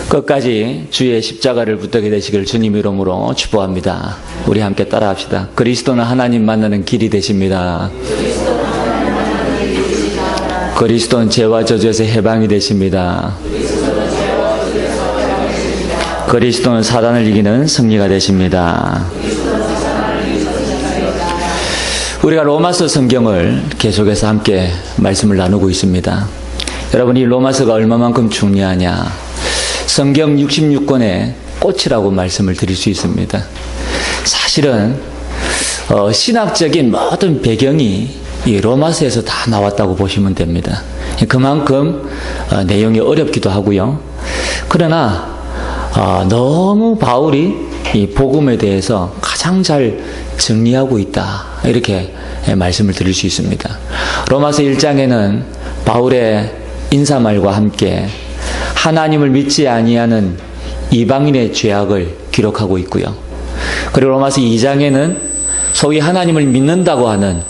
끝까지 주의 십자가를 붙들게 되시길 주님 이름으로 축복합니다. 우리 함께 따라합시다. 그리스도는 하나님 만나는 길이 되십니다. 그리스도는 죄와 저주에서 해방이 되십니다. 그리스도는 사단을 이기는 승리가 되십니다. 우리가 로마서 성경을 계속해서 함께 말씀을 나누고 있습니다. 여러분, 이 로마서가 얼마만큼 중요하냐? 성경 66권의 꽃이라고 말씀을 드릴 수 있습니다. 사실은 신학적인 모든 배경이 이 로마서에서 다 나왔다고 보시면 됩니다. 그만큼 내용이 어렵기도 하고요. 그러나 너무 바울이 이 복음에 대해서 가장 잘 정리하고 있다, 이렇게 말씀을 드릴 수 있습니다. 로마서 1장에는 바울의 인사말과 함께 하나님을 믿지 아니하는 이방인의 죄악을 기록하고 있고요. 그리고 로마서 2장에는 소위 하나님을 믿는다고 하는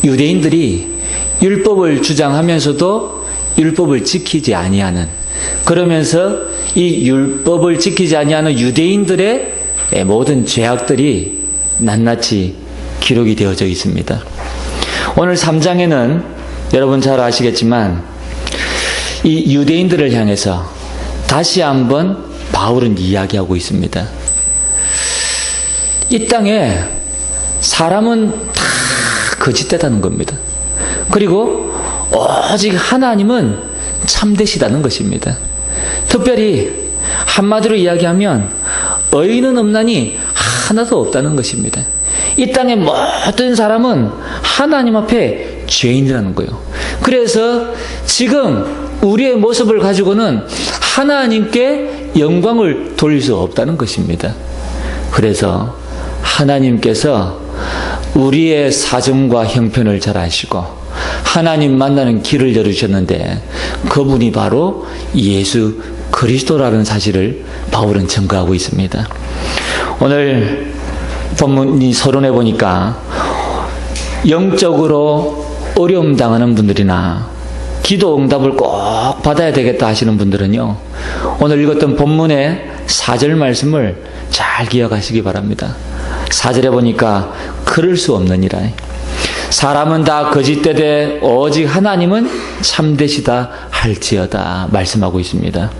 유대인들이 율법을 주장하면서도 율법을 지키지 아니하는, 그러면서 이 율법을 지키지 아니하는 유대인들의 모든 죄악들이 낱낱이 기록이 되어져 있습니다. 오늘 3장에는 여러분 잘 아시겠지만 이 유대인들을 향해서 다시 한번 바울은 이야기하고 있습니다. 이 땅에 사람은 다 거짓되다는 겁니다. 그리고 오직 하나님은 참되시다는 것입니다. 특별히 한마디로 이야기하면 의인은 없나니 하나도 없다는 것입니다. 이 땅의 모든 사람은 하나님 앞에 죄인이라는 거예요. 그래서 지금 우리의 모습을 가지고는 하나님께 영광을 돌릴 수 없다는 것입니다. 그래서 하나님께서 우리의 사정과 형편을 잘 아시고 하나님 만나는 길을 열어주셨는데 그분이 바로 예수 그리스도라는 사실을 바울은 증거하고 있습니다. 오늘 본문이 서론에 보니까 영적으로 어려움 당하는 분들이나 기도 응답을 꼭 받아야 되겠다 하시는 분들은요, 오늘 읽었던 본문의 4절 말씀을 잘 기억하시기 바랍니다. 4절에 보니까 그럴 수 없느니라. 사람은 다 거짓되되 오직 하나님은 참되시다 할지어다 말씀하고 있습니다.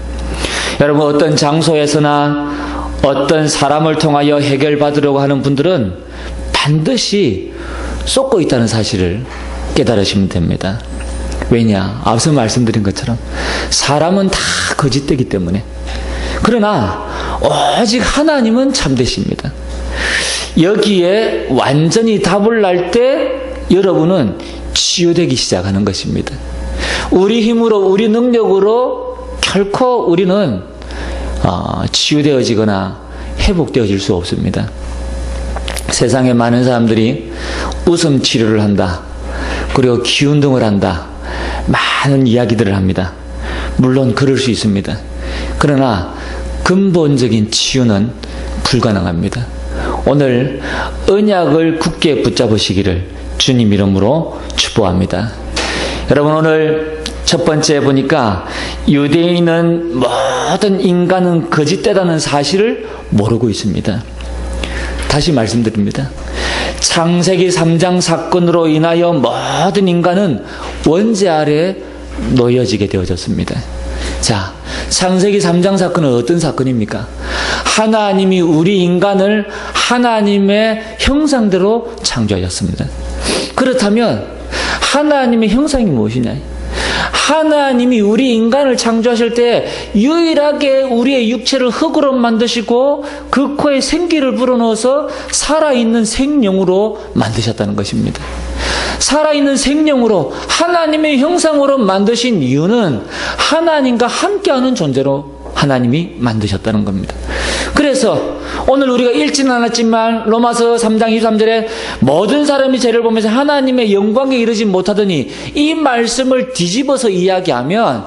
여러분, 어떤 장소에서나 어떤 사람을 통하여 해결받으려고 하는 분들은 반드시 쏟고 있다는 사실을 깨달으시면 됩니다. 왜냐? 앞서 말씀드린 것처럼 사람은 다 거짓되기 때문에. 그러나 오직 하나님은 참되십니다. 여기에 완전히 답을 날 때 여러분은 치유되기 시작하는 것입니다. 우리 힘으로, 우리 능력으로 결코 우리는 치유되어지거나 회복되어질 수 없습니다. 세상에 많은 사람들이 웃음 치료를 한다, 그리고 기운등을 한다, 많은 이야기들을 합니다. 물론 그럴 수 있습니다. 그러나 근본적인 치유는 불가능합니다. 오늘 언약을 굳게 붙잡으시기를 주님 이름으로 축복합니다. 여러분, 오늘 첫 번째 보니까 유대인은 모든 인간은 거짓되다는 사실을 모르고 있습니다. 다시 말씀드립니다. 창세기 3장 사건으로 인하여 모든 인간은 원죄 아래에 놓여지게 되어졌습니다. 자, 창세기 3장 사건은 어떤 사건입니까? 하나님이 우리 인간을 하나님의 형상대로 창조하셨습니다. 그렇다면 하나님의 형상이 무엇이냐? 하나님이 우리 인간을 창조하실 때 유일하게 우리의 육체를 흙으로 만드시고 그 코에 생기를 불어넣어서 살아있는 생명으로 만드셨다는 것입니다. 살아있는 생명으로 하나님의 형상으로 만드신 이유는 하나님과 함께하는 존재로 하나님이 만드셨다는 겁니다. 그래서 오늘 우리가 읽지는 않았지만 로마서 3장 23절에 모든 사람이 죄를 보면서 하나님의 영광에 이르지 못하더니, 이 말씀을 뒤집어서 이야기하면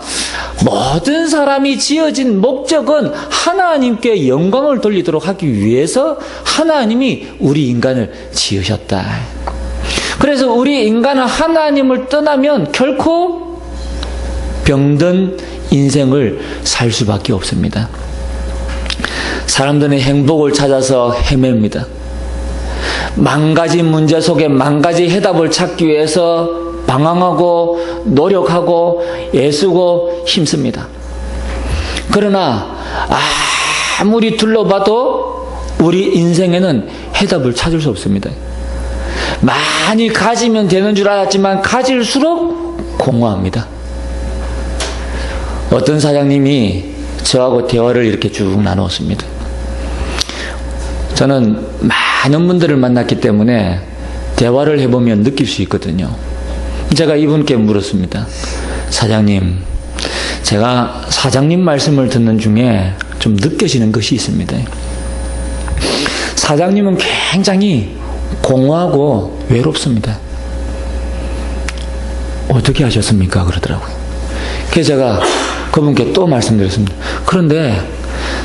모든 사람이 지어진 목적은 하나님께 영광을 돌리도록 하기 위해서 하나님이 우리 인간을 지으셨다. 그래서 우리 인간은 하나님을 떠나면 결코 병든 인생을 살 수밖에 없습니다. 사람들은 행복을 찾아서 헤맵니다. 만 가지 문제 속에 만 가지 해답을 찾기 위해서 방황하고 노력하고 애쓰고 힘씁니다. 그러나 아무리 둘러봐도 우리 인생에는 해답을 찾을 수 없습니다. 많이 가지면 되는 줄 알았지만 가질수록 공허합니다. 어떤 사장님이 저하고 대화를 이렇게 쭉 나누었습니다. 저는 많은 분들을 만났기 때문에 대화를 해보면 느낄 수 있거든요. 제가 이분께 물었습니다. 사장님, 제가 사장님 말씀을 듣는 중에 좀 느껴지는 것이 있습니다. 사장님은 굉장히 공허하고 외롭습니다. 어떻게 하셨습니까? 그러더라고요. 그래서 제가 그분께 또 말씀드렸습니다. 그런데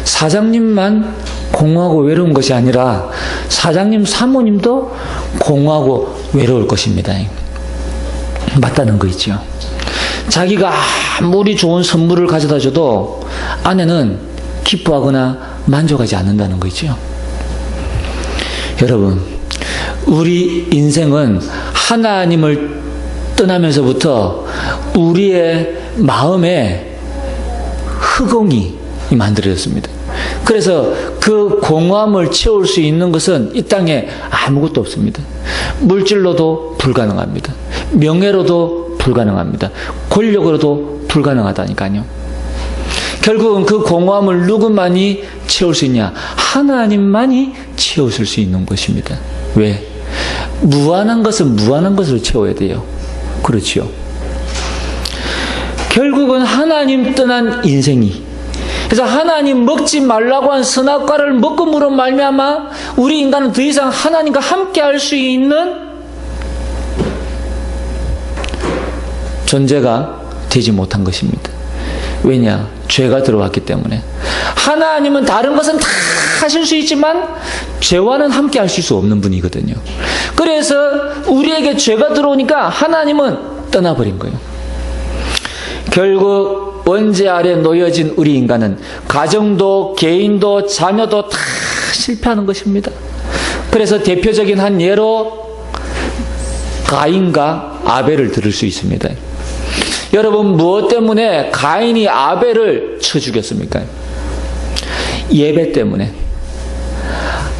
사장님만 공허하고 외로운 것이 아니라 사장님 사모님도 공허하고 외로울 것입니다. 맞다는 거 있죠. 자기가 아무리 좋은 선물을 가져다 줘도 아내는 기뻐하거나 만족하지 않는다는 거 있죠. 여러분, 우리 인생은 하나님을 떠나면서부터 우리의 마음에 흑공이 만들어졌습니다. 그래서 그 공허함을 채울 수 있는 것은 이 땅에 아무것도 없습니다. 물질로도 불가능합니다. 명예로도 불가능합니다. 권력으로도 불가능하다니까요. 결국은 그 공허함을 누구만이 채울 수 있냐? 하나님만이 채우실 수 있는 것입니다. 왜? 무한한 것은 무한한 것으로 채워야 돼요. 그렇지요. 결국은 하나님 떠난 인생이, 그래서 하나님 먹지 말라고 한 선악과를 먹음으로 말미암아 우리 인간은 더 이상 하나님과 함께 할 수 있는 존재가 되지 못한 것입니다. 왜냐? 죄가 들어왔기 때문에. 하나님은 다른 것은 다 하실 수 있지만 죄와는 함께 하실 수 없는 분이거든요. 그래서 우리에게 죄가 들어오니까 하나님은 떠나버린 거예요. 결국 원죄 아래 놓여진 우리 인간은 가정도 개인도 자녀도 다 실패하는 것입니다. 그래서 대표적인 한 예로 가인과 아벨을 들을 수 있습니다. 여러분, 무엇 때문에 가인이 아벨을 쳐 죽였습니까? 예배 때문에.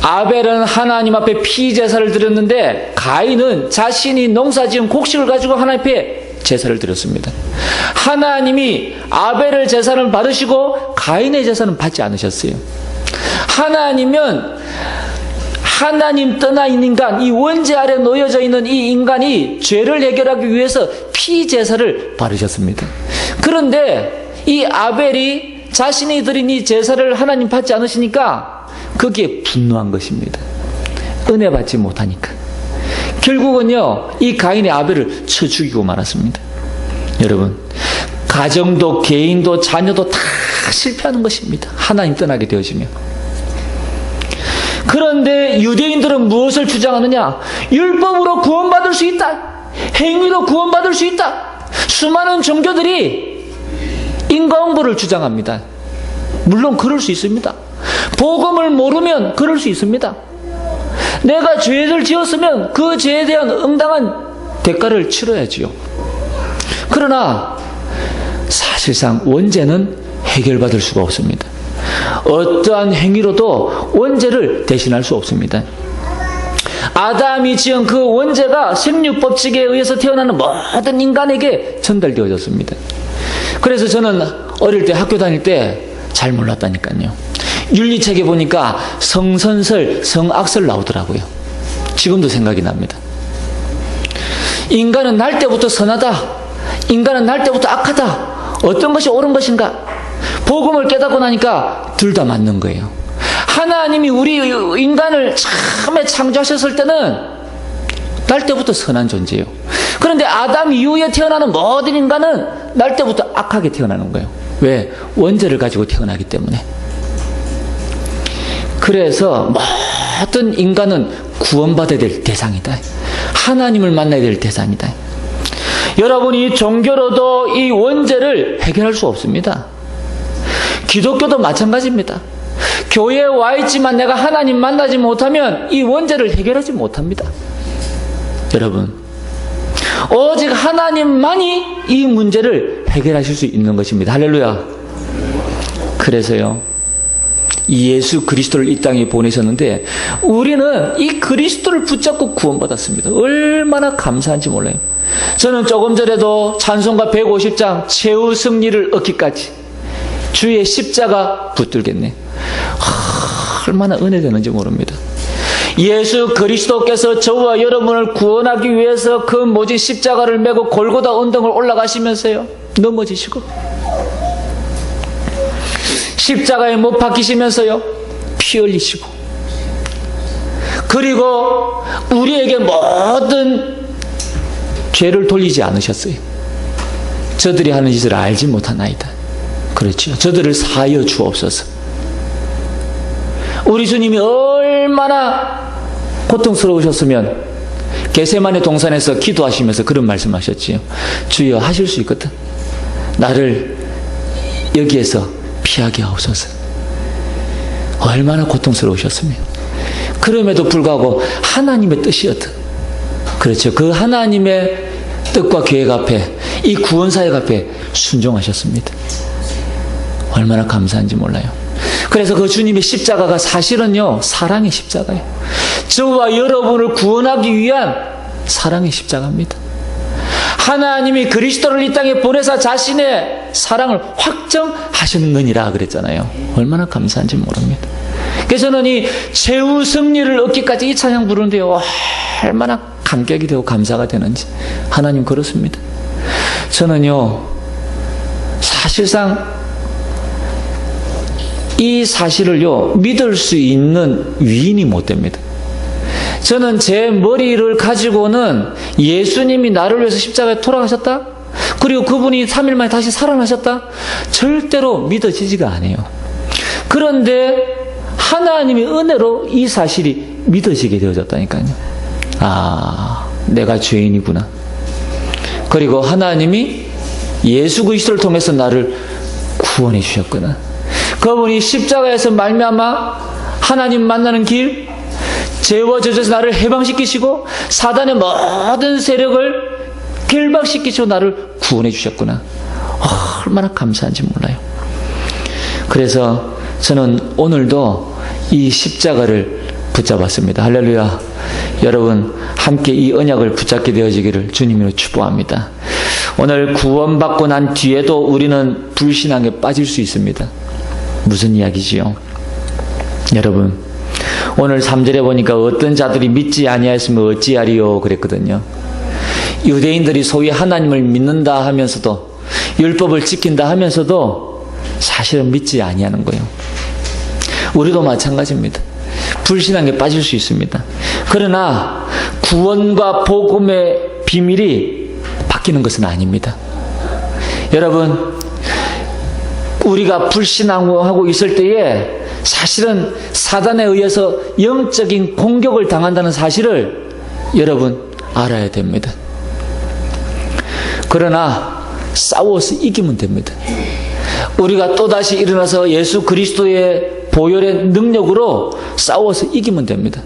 아벨은 하나님 앞에 피제사를 드렸는데 가인은 자신이 농사지은 곡식을 가지고 하나님 앞에 제사를 드렸습니다. 하나님이 아벨의 제사를 받으시고 가인의 제사는 받지 않으셨어요. 하나님은 하나님 떠나 있는 인간, 이 원죄 아래 놓여져 있는 이 인간이 죄를 해결하기 위해서 피제사를 바르셨습니다. 그런데 이 아벨이 자신이 드린 이 제사를 하나님 받지 않으시니까 거기에 분노한 것입니다. 은혜 받지 못하니까. 결국은요, 이 가인의 아벨을 쳐 죽이고 말았습니다. 여러분, 가정도 개인도 자녀도 다 실패하는 것입니다. 하나님 떠나게 되어지면. 그런데 유대인들은 무엇을 주장하느냐? 율법으로 구원받을 수 있다. 행위로 구원받을 수 있다. 수많은 종교들이 인과응보를 주장합니다. 물론 그럴 수 있습니다. 복음을 모르면 그럴 수 있습니다. 내가 죄를 지었으면 그 죄에 대한 응당한 대가를 치러야지요. 그러나 사실상 원죄는 해결받을 수가 없습니다. 어떠한 행위로도 원죄를 대신할 수 없습니다. 아담이 지은 그 원죄가 생육법칙에 의해서 태어나는 모든 인간에게 전달되어졌습니다. 그래서 저는 어릴 때 학교 다닐 때 잘 몰랐다니까요. 윤리책에 보니까 성선설, 성악설 나오더라고요. 지금도 생각이 납니다. 인간은 날 때부터 선하다. 인간은 날 때부터 악하다. 어떤 것이 옳은 것인가? 복음을 깨닫고 나니까 둘 다 맞는 거예요. 하나님이 우리 인간을 처음에 창조하셨을 때는 날 때부터 선한 존재예요. 그런데 아담 이후에 태어나는 모든 인간은 날 때부터 악하게 태어나는 거예요. 왜? 원죄를 가지고 태어나기 때문에. 그래서 모든 인간은 구원받아야 될 대상이다. 하나님을 만나야 될 대상이다. 여러분이 종교로도 이 원죄를 해결할 수 없습니다. 기독교도 마찬가지입니다. 교회에 와 있지만 내가 하나님 만나지 못하면 이 원죄를 해결하지 못합니다. 여러분, 오직 하나님만이 이 문제를 해결하실 수 있는 것입니다. 할렐루야. 그래서요, 예수 그리스도를 이 땅에 보내셨는데 우리는 이 그리스도를 붙잡고 구원받았습니다. 얼마나 감사한지 몰라요. 저는 조금 전에도 찬송가 150장 최후 승리를 얻기까지 주의 십자가 붙들겠네. 얼마나 은혜되는지 모릅니다. 예수 그리스도께서 저와 여러분을 구원하기 위해서 그 모진 십자가를 메고 골고다 언덕을 올라가시면서요, 넘어지시고 십자가에 못 박히시면서요, 피 흘리시고, 그리고 우리에게 모든 죄를 돌리지 않으셨어요. 저들이 하는 짓을 알지 못하나이다. 그렇죠. 저들을 사하여 주옵소서. 우리 주님이 얼마나 고통스러우셨으면 겟세마네 동산에서 기도하시면서 그런 말씀하셨지요. 주여, 하실 수 있거든. 나를 여기에서 피하게 하옵소서. 얼마나 고통스러우셨으면. 그럼에도 불구하고 하나님의 뜻이었던, 그렇죠, 그 하나님의 뜻과 계획 앞에, 이 구원사역 앞에 순종하셨습니다. 얼마나 감사한지 몰라요. 그래서 그 주님의 십자가가 사실은요, 사랑의 십자가예요. 저와 여러분을 구원하기 위한 사랑의 십자가입니다. 하나님이 그리스도를 이 땅에 보내사 자신의 사랑을 확정하셨느니라 그랬잖아요. 얼마나 감사한지 모릅니다. 그래서 저는 이 최후 승리를 얻기까지 이 찬양 부르는데요, 얼마나 감격이 되고 감사가 되는지. 하나님 그렇습니다. 저는요, 사실상 이 사실을요, 믿을 수 있는 위인이 못 됩니다. 저는 제 머리를 가지고는 예수님이 나를 위해서 십자가에 돌아가셨다? 그리고 그분이 3일 만에 다시 살아나셨다? 절대로 믿어지지가 않아요. 그런데 하나님의 은혜로 이 사실이 믿어지게 되어졌다니까요. 아, 내가 죄인이구나. 그리고 하나님이 예수 그리스도를 통해서 나를 구원해 주셨구나. 그분이 십자가에서 말미암아 하나님 만나는 길, 죄와 저주에서 나를 해방시키시고 사단의 모든 세력을 결박시키시고 나를 구원해 주셨구나. 얼마나 감사한지 몰라요. 그래서 저는 오늘도 이 십자가를 붙잡았습니다. 할렐루야. 여러분, 함께 이 언약을 붙잡게 되어지기를 주님으로 축복합니다. 오늘 구원받고 난 뒤에도 우리는 불신앙에 빠질 수 있습니다. 무슨 이야기지요? 여러분, 오늘 3절에 보니까 어떤 자들이 믿지 아니하였으면 어찌하리요 그랬거든요. 유대인들이 소위 하나님을 믿는다 하면서도, 율법을 지킨다 하면서도 사실은 믿지 아니하는 거예요. 우리도 마찬가지입니다. 불신앙에 빠질 수 있습니다. 그러나 구원과 복음의 비밀이 바뀌는 것은 아닙니다. 여러분, 우리가 불신앙하고 있을 때에 사실은 사단에 의해서 영적인 공격을 당한다는 사실을 여러분 알아야 됩니다. 그러나 싸워서 이기면 됩니다. 우리가 또다시 일어나서 예수 그리스도의 보혈의 능력으로 싸워서 이기면 됩니다.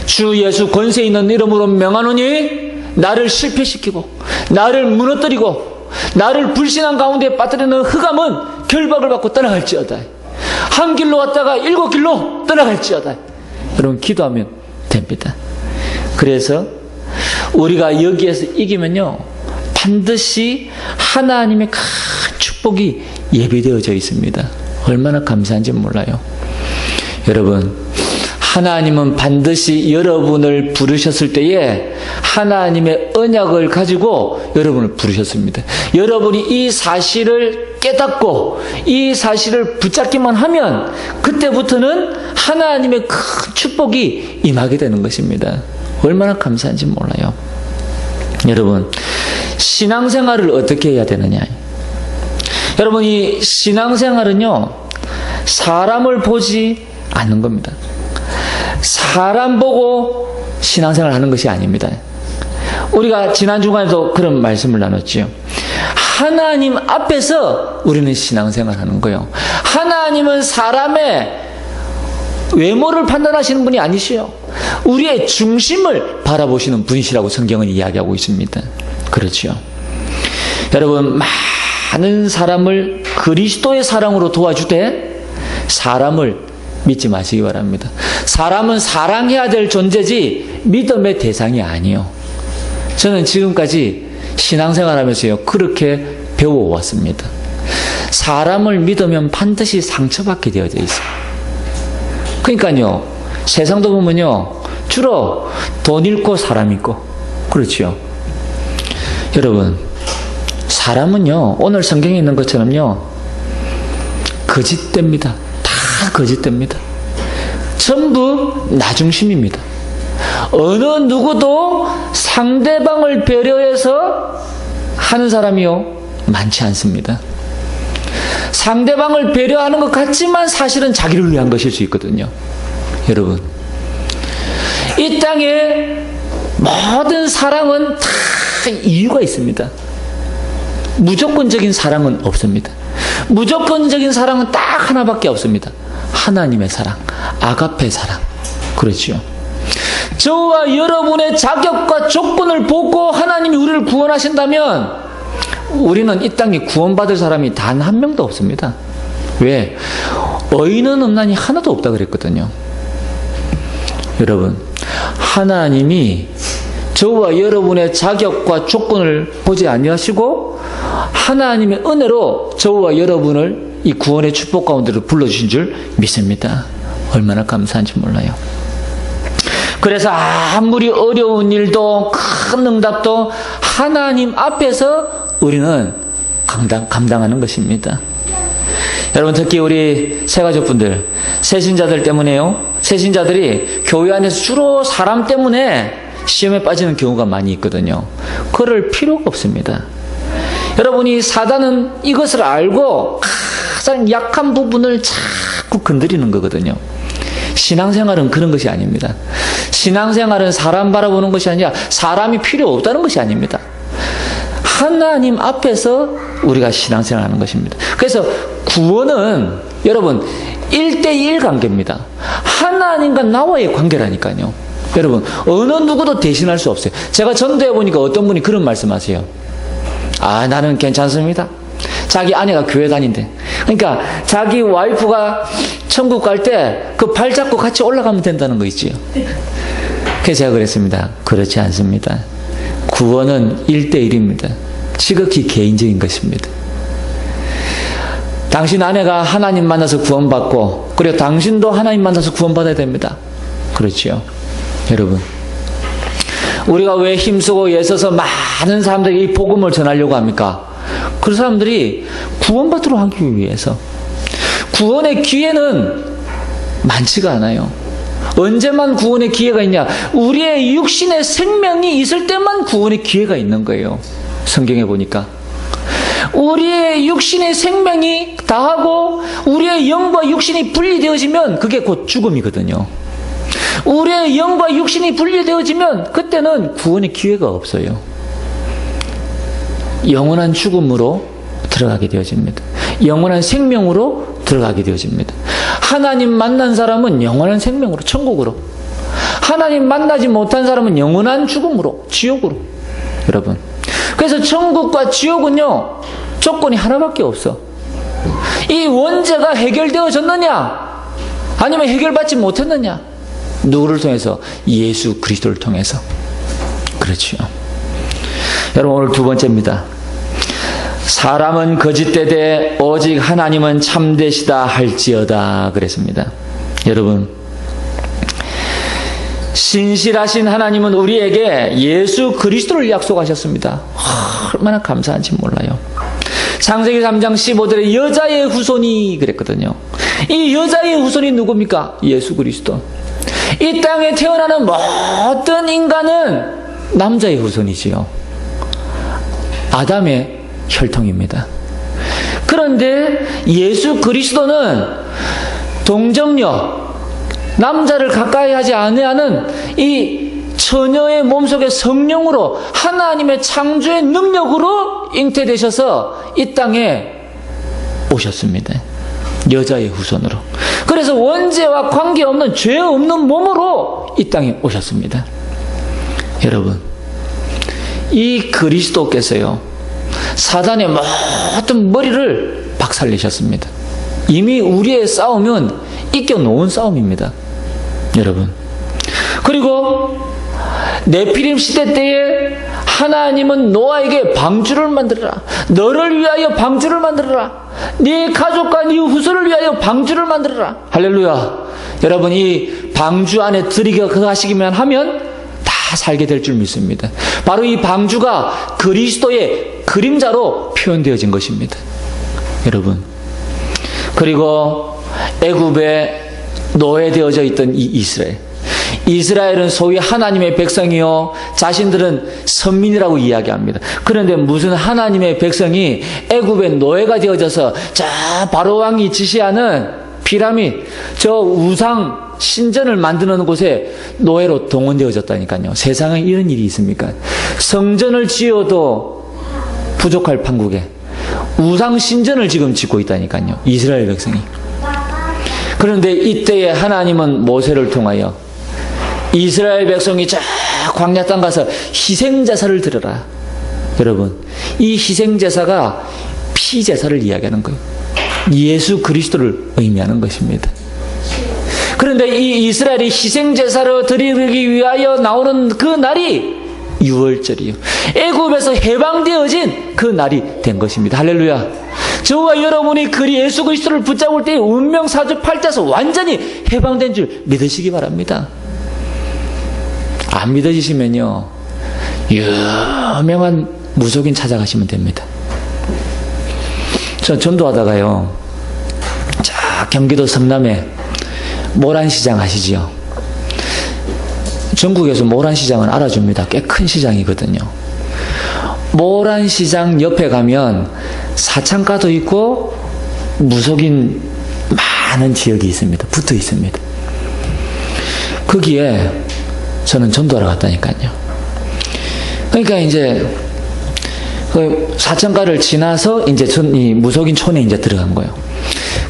주 예수 권세 있는 이름으로 명하노니 나를 실패시키고 나를 무너뜨리고 나를 불신앙 가운데 빠뜨리는 흑암은 결박을 받고 떠나갈지어다. 한 길로 왔다가 7길로 떠나갈지어다. 여러분, 기도하면 됩니다. 그래서 우리가 여기에서 이기면요, 반드시 하나님의 큰 축복이 예비되어져 있습니다. 얼마나 감사한지 몰라요. 여러분, 하나님은 반드시 여러분을 부르셨을 때에 하나님의 언약을 가지고 여러분을 부르셨습니다. 여러분이 이 사실을 깨닫고 이 사실을 붙잡기만 하면 그때부터는 하나님의 큰 축복이 임하게 되는 것입니다. 얼마나 감사한지 몰라요. 여러분, 신앙생활을 어떻게 해야 되느냐. 여러분, 이 신앙생활은요, 사람을 보지 않는 겁니다. 사람 보고 신앙생활을 하는 것이 아닙니다. 우리가 지난 주간에도 그런 말씀을 나눴지요. 하나님 앞에서 우리는 신앙생활을 하는 거예요. 하나님은 사람의 외모를 판단하시는 분이 아니시요. 우리의 중심을 바라보시는 분이시라고 성경은 이야기하고 있습니다. 그렇죠. 여러분, 많은 사람을 그리스도의 사랑으로 도와주되 사람을 믿지 마시기 바랍니다. 사람은 사랑해야 될 존재지 믿음의 대상이 아니요. 저는 지금까지 신앙생활하면서요 그렇게 배워왔습니다. 사람을 믿으면 반드시 상처받게 되어져 있어요. 그러니까요, 세상도 보면요 주로 돈 잃고 사람 잃고 그렇죠. 여러분, 사람은요 오늘 성경에 있는 것처럼요 거짓됩니다. 다 거짓됩니다. 전부 나 중심입니다. 어느 누구도 상대방을 배려해서 하는 사람이요 많지 않습니다. 상대방을 배려하는 것 같지만 사실은 자기를 위한 것일 수 있거든요. 여러분, 이 땅에 모든 사랑은 다 이유가 있습니다. 무조건적인 사랑은 없습니다. 무조건적인 사랑은 딱 하나밖에 없습니다. 하나님의 사랑, 아가페 사랑. 그렇죠. 저와 여러분의 자격과 조건을 보고 하나님이 우리를 구원하신다면 우리는 이 땅에 구원받을 사람이 단 한 명도 없습니다. 왜? 의인은 없나니 하나도 없다 그랬거든요. 여러분, 하나님이 저와 여러분의 자격과 조건을 보지 아니하시고 하나님의 은혜로 저와 여러분을 이 구원의 축복 가운데로 불러주신 줄 믿습니다. 얼마나 감사한지 몰라요. 그래서 아무리 어려운 일도 큰 응답도 하나님 앞에서 우리는 감당하는 것입니다. 여러분, 특히 우리 새가족분들, 새신자들 때문에요. 새신자들이 교회 안에서 주로 사람 때문에 시험에 빠지는 경우가 많이 있거든요. 그럴 필요가 없습니다. 여러분이 사단은 이것을 알고 가장 약한 부분을 자꾸 건드리는 거거든요. 신앙생활은 그런 것이 아닙니다. 신앙생활은 사람 바라보는 것이 아니라 사람이 필요 없다는 것이 아닙니다. 하나님 앞에서 우리가 신앙생활하는 것입니다. 그래서 구원은 여러분 1대1 관계입니다. 하나님과 나와의 관계라니까요. 여러분, 어느 누구도 대신할 수 없어요. 제가 전도해 보니까 어떤 분이 그런 말씀하세요. 아, 나는 괜찮습니다. 자기 아내가 교회 다닌대. 그러니까 자기 와이프가 천국 갈 때 그 발 잡고 같이 올라가면 된다는 거 있지요. 그래서 제가 그랬습니다. 그렇지 않습니다. 구원은 1대1입니다. 지극히 개인적인 것입니다. 당신 아내가 하나님 만나서 구원받고 그리고 당신도 하나님 만나서 구원받아야 됩니다. 그렇지요. 여러분, 우리가 왜 힘쓰고 애써서 많은 사람들에게 이 복음을 전하려고 합니까? 그 사람들이 구원받도록 하기 위해서. 구원의 기회는 많지가 않아요. 언제만 구원의 기회가 있냐? 우리의 육신의 생명이 있을 때만 구원의 기회가 있는 거예요. 성경에 보니까. 우리의 육신의 생명이 다하고 우리의 영과 육신이 분리되어지면 그게 곧 죽음이거든요. 우리의 영과 육신이 분리되어지면 그때는 구원의 기회가 없어요. 영원한 죽음으로 들어가게 되어집니다. 영원한 생명으로 들어가게 되어집니다. 하나님 만난 사람은 영원한 생명으로, 천국으로. 하나님 만나지 못한 사람은 영원한 죽음으로, 지옥으로. 여러분, 그래서 천국과 지옥은요 조건이 하나밖에 없어. 이 원죄가 해결되어졌느냐 아니면 해결받지 못했느냐. 누구를 통해서? 예수 그리스도를 통해서. 그렇죠. 여러분, 오늘 두 번째입니다. 사람은 거짓되되 오직 하나님은 참되시다 할지어다 그랬습니다. 여러분, 신실하신 하나님은 우리에게 예수 그리스도를 약속하셨습니다. 얼마나 감사한지 몰라요. 창세기 3장 15절에 여자의 후손이 그랬거든요. 이 여자의 후손이 누굽니까? 예수 그리스도. 이 땅에 태어나는 모든 인간은 남자의 후손이지요. 아담의 혈통입니다. 그런데 예수 그리스도는 동정녀, 남자를 가까이 하지 아니하는 이 처녀의 몸속에 성령으로 하나님의 창조의 능력으로 잉태되셔서 이 땅에 오셨습니다. 여자의 후손으로. 그래서 원죄와 관계없는 죄 없는 몸으로 이 땅에 오셨습니다. 여러분, 이 그리스도께서요, 사단의 모든 머리를 박살내셨습니다. 이미 우리의 싸움은 이겨놓은 싸움입니다. 여러분, 그리고 네피림 시대 때에 하나님은 노아에게 방주를 만들어라, 너를 위하여 방주를 만들어라, 네 가족과 네 후손을 위하여 방주를 만들어라. 할렐루야. 여러분, 이 방주 안에 들어가시기만 하면 다 살게 될 줄 믿습니다. 바로 이 방주가 그리스도의 그림자로 표현되어진 것입니다. 여러분, 그리고 애굽에 노예되어져 있던 이 이스라엘은 소위 하나님의 백성이요, 자신들은 선민이라고 이야기합니다. 그런데 무슨 하나님의 백성이 애굽의 노예가 되어져서 저 바로왕이 지시하는 피라미드, 저 우상 신전을 만드는 곳에 노예로 동원되어졌다니까요. 세상에 이런 일이 있습니까? 성전을 지어도 부족할 판국에 우상 신전을 지금 짓고 있다니까요, 이스라엘 백성이. 그런데 이때에 하나님은 모세를 통하여 이스라엘 백성이 저 광야 땅 가서 희생제사를 드려라. 여러분, 이 희생제사가 피제사를 이야기하는 거예요. 예수 그리스도를 의미하는 것입니다. 그런데 이 이스라엘이 희생제사를 드리기 위하여 나오는 그 날이 유월절이요, 애굽에서 해방되어진 그 날이 된 것입니다. 할렐루야. 저와 여러분이 예수 그리스도를 붙잡을 때 운명사주팔자에서 완전히 해방된 줄 믿으시기 바랍니다. 안 믿어지시면요, 유명한 무속인 찾아가시면 됩니다. 저 전도하다가요, 자, 경기도 성남에 모란시장 아시지요? 전국에서 모란시장은 알아줍니다. 꽤 큰 시장이거든요. 모란시장 옆에 가면 사창가도 있고 무속인 많은 지역이 있습니다. 붙어 있습니다. 거기에 저는 전도하러 갔다니까요. 그러니까 이제 그 사창가를 지나서 이제 이 무속인 촌에 이제 들어간 거예요.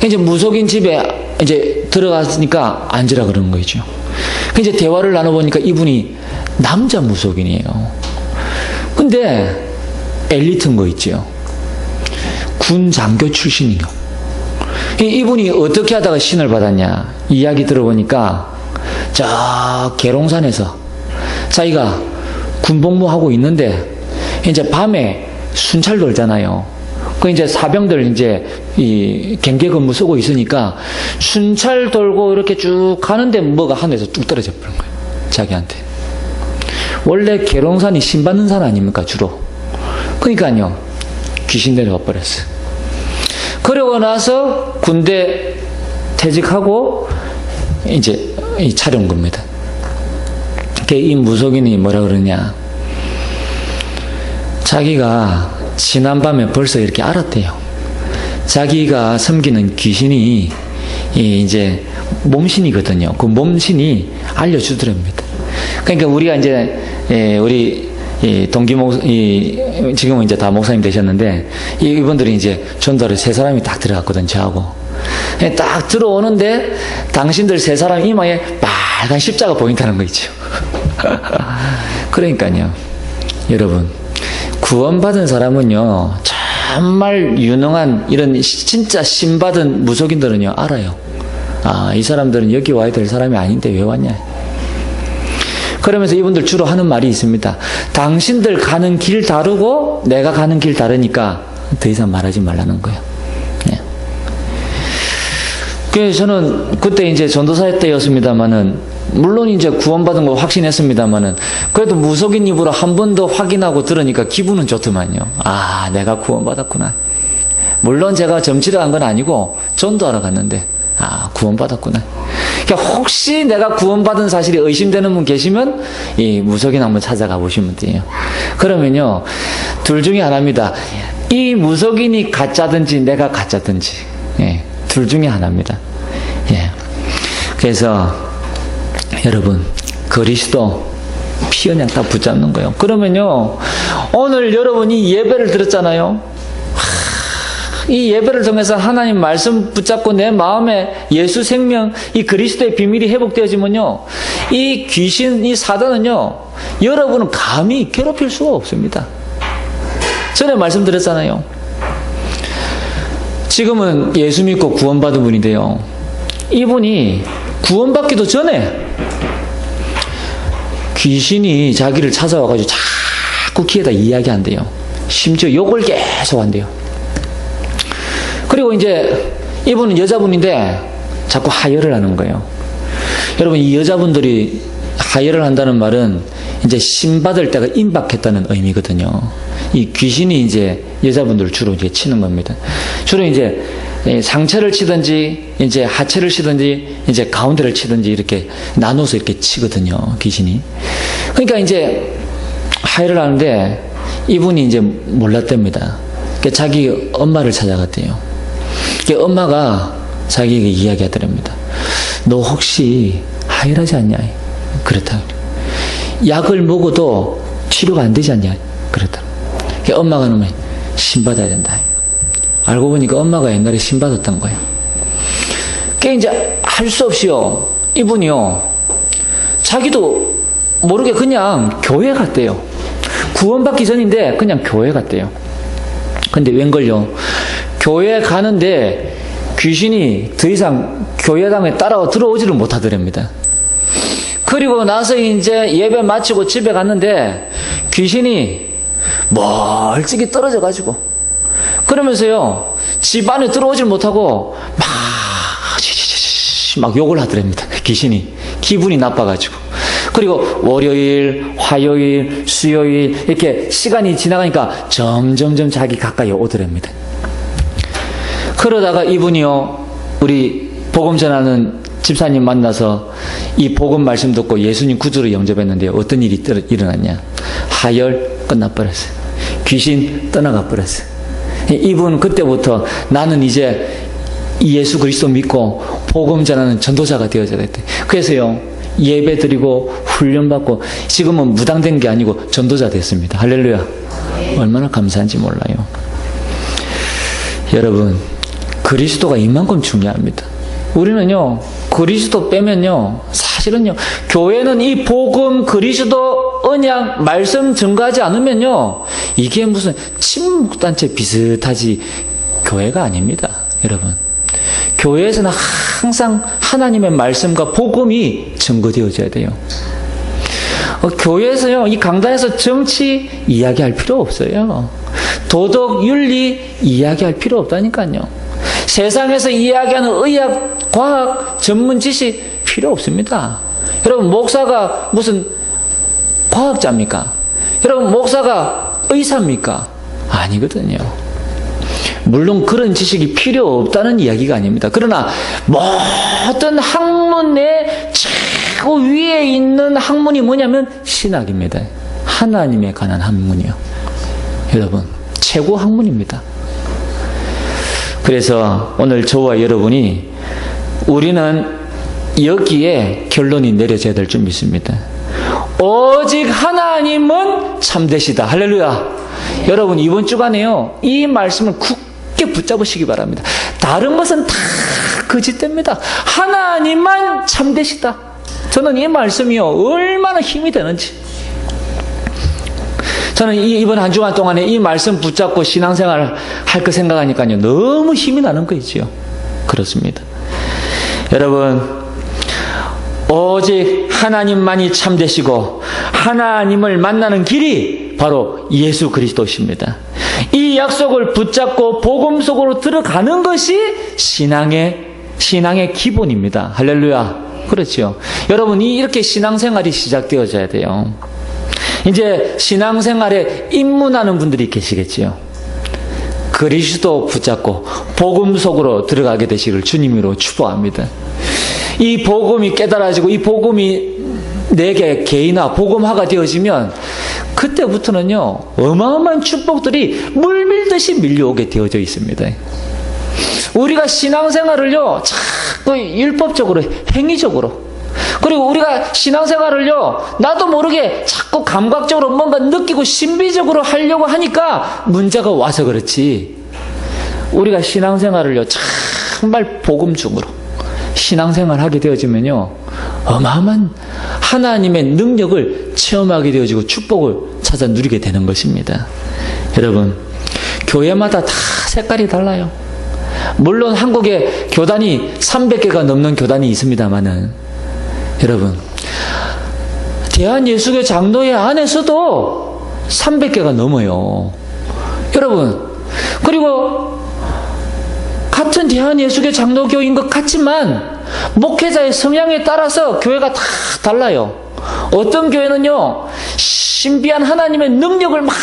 이제 무속인 집에 이제 들어갔으니까 앉으라 그러는 거죠. 이제 대화를 나눠보니까 이분이 남자 무속인이에요. 근데 엘리트인 거 있죠. 군 장교 출신이요. 이분이 어떻게 하다가 신을 받았냐 이야기 들어보니까 저 계룡산에서 자기가 군복무하고 있는데 이제 밤에 순찰 돌잖아요. 그 이제 사병들 이제 이 경계 근무 쓰고 있으니까 순찰 돌고 이렇게 쭉 가는데 뭐가 하늘에서 뚝 떨어져 버린 거예요. 자기한테. 원래 계룡산이 신 받는 산 아닙니까 주로. 그러니까요, 귀신 내려와 버렸어요. 그러고 나서 군대 퇴직하고 이제 차려온 겁니다. 이 무속인이 뭐라 그러냐, 자기가 지난밤에 벌써 이렇게 알았대요. 자기가 섬기는 귀신이 이제 몸신이거든요. 그 몸신이 알려주더랍니다. 그러니까 우리가 이제 우리 지금은 이제 다 목사님 되셨는데 이분들이 이제 전도를 세 사람이 딱 들어갔거든. 저하고 딱 들어오는데 당신들 세 사람 이마에 빨간 십자가 보인다는 거 있죠. 그러니까요, 여러분, 구원받은 사람은요, 정말 유능한 이런 진짜 신받은 무속인들은요 알아요. 아, 이 사람들은 여기 와야 될 사람이 아닌데 왜 왔냐. 그러면서 이분들 주로 하는 말이 있습니다. 당신들 가는 길 다르고 내가 가는 길 다르니까 더 이상 말하지 말라는 거예요. 네. 그래서 저는 그때 이제 전도사 때였습니다만은, 물론 이제 구원받은 거 확신했습니다만은, 그래도 무속인 입으로 한 번 더 확인하고 들으니까 기분은 좋더만요. 아, 내가 구원받았구나. 물론 제가 점치러 간 건 아니고 전도하러 갔는데, 아, 구원받았구나. 그러니까 혹시 내가 구원받은 사실이 의심되는 분 계시면 이 무속인 한번 찾아가 보시면 돼요. 그러면요, 둘 중에 하나입니다. 이 무속인이 가짜든지 내가 가짜든지, 예, 둘 중에 하나입니다. 예. 그래서 여러분, 그리스도 피 그냥 딱 붙잡는 거예요. 그러면요, 오늘 여러분이 예배를 드렸잖아요. 이 예배를 통해서 하나님 말씀 붙잡고 내 마음에 예수 생명, 이 그리스도의 비밀이 회복되어지면요, 이 귀신, 이 사단은요, 여러분은 감히 괴롭힐 수가 없습니다. 전에 말씀드렸잖아요. 지금은 예수 믿고 구원받은 분인데요, 이분이 구원받기도 전에 귀신이 자기를 찾아와가지고 자꾸 귀에다 이야기한대요. 심지어 욕을 계속 한대요. 그리고 이제 이분은 여자분인데 자꾸 하혈을 하는 거예요. 여러분, 이 여자분들이 하혈을 한다는 말은 이제 신받을 때가 임박했다는 의미거든요. 이 귀신이 이제 여자분들을 주로 이제 치는 겁니다. 주로 이제 상체를 치든지, 이제 하체를 치든지, 이제 가운데를 치든지 이렇게 나눠서 이렇게 치거든요, 귀신이. 그러니까 이제 하혈을 하는데 이분이 이제 몰랐답니다. 그러니까 자기 엄마를 찾아갔대요. 그러니까 엄마가 자기에게 이야기하더랍니다. 너 혹시 하혈하지 않냐? 그렇다. 약을 먹어도 치료가 안 되지 않냐? 그렇다. 그러니까 엄마가 놈에 신받아야 된다. 알고 보니까 엄마가 옛날에 신받았던 거예요. 그러니까 이제 할 수 없이요, 이분이요, 자기도 모르게 그냥 교회 갔대요. 구원받기 전인데 그냥 교회 갔대요. 근데 웬걸요, 교회 가는데 귀신이 더 이상 교회당에 따라와 들어오지를 못하더랍니다. 그리고 나서 이제 예배 마치고 집에 갔는데 귀신이 멀찍이 떨어져가지고, 그러면서요, 집 안에 들어오질 못하고 막 욕을 하더랍니다. 귀신이 기분이 나빠가지고. 그리고 월요일, 화요일, 수요일 이렇게 시간이 지나가니까 점점점 자기 가까이 오더랍니다. 그러다가 이분이요, 우리 복음 전하는 집사님 만나서 이 복음 말씀 듣고 예수님 구주로 영접했는데요, 어떤 일이 일어났냐? 하혈 끝나버렸어요. 귀신 떠나가 버렸어요. 이분 그때부터 나는 이제 예수 그리스도 믿고 복음 전하는 전도자가 되어야 됐대. 그래서요, 예배 드리고 훈련받고 지금은 무당된 게 아니고 전도자 됐습니다. 할렐루야. 얼마나 감사한지 몰라요. 여러분, 그리스도가 이만큼 중요합니다. 우리는요, 그리스도 빼면요, 사실은요, 교회는 이 복음, 그리스도, 언약, 말씀 증거하지 않으면요, 이게 무슨 침묵단체 비슷하지 교회가 아닙니다. 여러분, 교회에서는 항상 하나님의 말씀과 복음이 증거되어져야 돼요. 교회에서요, 이 강단에서 정치 이야기할 필요 없어요. 도덕, 윤리 이야기할 필요 없다니까요. 세상에서 이야기하는 의학, 과학, 전문 지식 필요 없습니다. 여러분, 목사가 무슨 과학자입니까? 여러분, 목사가 의사입니까? 아니거든요. 물론 그런 지식이 필요 없다는 이야기가 아닙니다. 그러나 모든 학문 내 최고 위에 있는 학문이 뭐냐면 신학입니다. 하나님에 관한 학문이요. 여러분, 최고 학문입니다. 그래서 오늘 저와 여러분이, 우리는 여기에 결론이 내려져야 될 줄 믿습니다. 오직 하나님은 참되시다. 할렐루야. 여러분, 이번 주간에요, 이 말씀을 굳게 붙잡으시기 바랍니다. 다른 것은 다 거짓됩니다. 하나님만 참되시다. 저는 이 말씀이요, 얼마나 힘이 되는지. 저는 이번 한 주간 동안에 이 말씀 붙잡고 신앙생활 할 거 생각하니까요, 너무 힘이 나는 거지요. 그렇습니다. 여러분, 오직 하나님만이 참되시고 하나님을 만나는 길이 바로 예수 그리스도십니다. 이 약속을 붙잡고 복음 속으로 들어가는 것이 신앙의 기본입니다. 할렐루야. 그렇죠. 여러분, 이렇게 신앙생활이 시작되어져야 돼요. 이제 신앙생활에 입문하는 분들이 계시겠지요. 그리스도 붙잡고 복음 속으로 들어가게 되시기를 주님으로 축복합니다. 이 복음이 깨달아지고 이 복음이 내게 개인화, 복음화가 되어지면 그때부터는요, 어마어마한 축복들이 물밀듯이 밀려오게 되어져 있습니다. 우리가 신앙생활을요, 자꾸 율법적으로, 행위적으로, 그리고 우리가 신앙생활을요, 나도 모르게 자꾸 감각적으로 뭔가 느끼고 신비적으로 하려고 하니까 문제가 와서 그렇지, 우리가 신앙생활을요, 정말 복음중으로 신앙생활 하게 되어지면요, 어마어마한 하나님의 능력을 체험하게 되어지고 축복을 찾아 누리게 되는 것입니다. 여러분, 교회마다 다 색깔이 달라요. 물론 한국에 교단이 300개가 넘는 교단이 있습니다만은, 여러분, 대한예수교 장로회 안에서도 300개가 넘어요. 여러분, 그리고 같은 대한예수교 장로교인 것 같지만 목회자의 성향에 따라서 교회가 다 달라요. 어떤 교회는요, 신비한 하나님의 능력을 막